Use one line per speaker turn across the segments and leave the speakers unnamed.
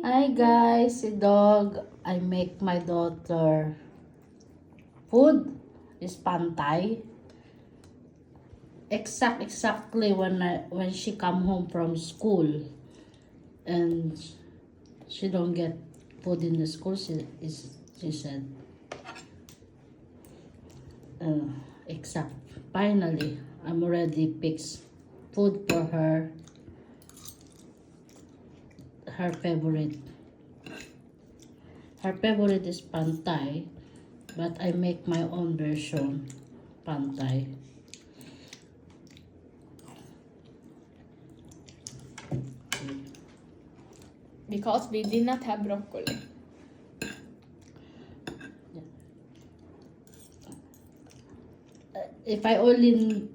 Hi guys, si Dog. I make my daughter food is pantay. Exactly when she come home from school and she don't get food in the school, she said exact. Finally, I'm already fixed food for her. Her favorite. Her favorite is pantay, but I make my own version pantay.
Because we did not have broccoli.
If I only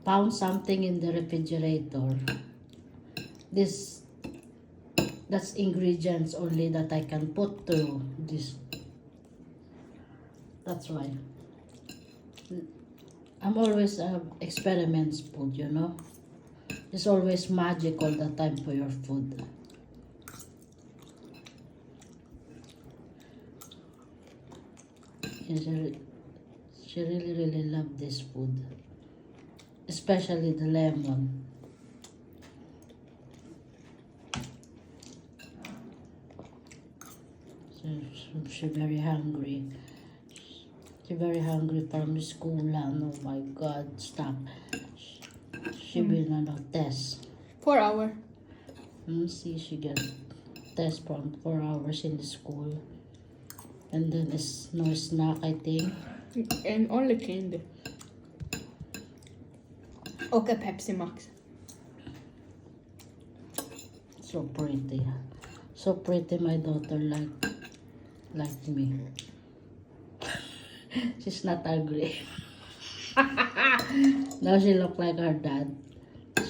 found something in the refrigerator, that's ingredients only that I can put to this. That's why I'm always experiments food, you know. It's always magic all the time for your food. She really loved this food, especially the lemon. She's very hungry. She's very hungry from school and oh my God, stop. She been on a test.
4 hours.
See, she get test from 4 hours in the school. And then it's no snack, I think.
And only candy. Okay, Pepsi Max.
So pretty. So pretty, my daughter like me. She's not ugly. Now she look like her dad.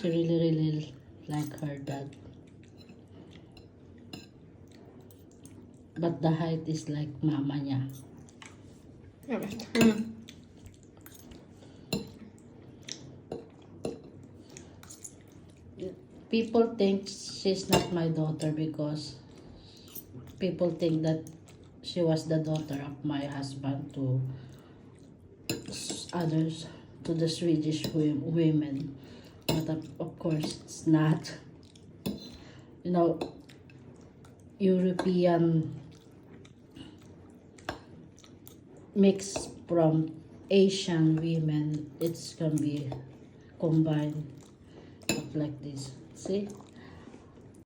She really like her dad. But the height is like mama niya.
Jag vet.
People think she's not my daughter because people think that she was the daughter of my husband to others, to the Swedish women. But of course, it's not. You know, European mix from Asian women, it's gonna be combined up like this. See?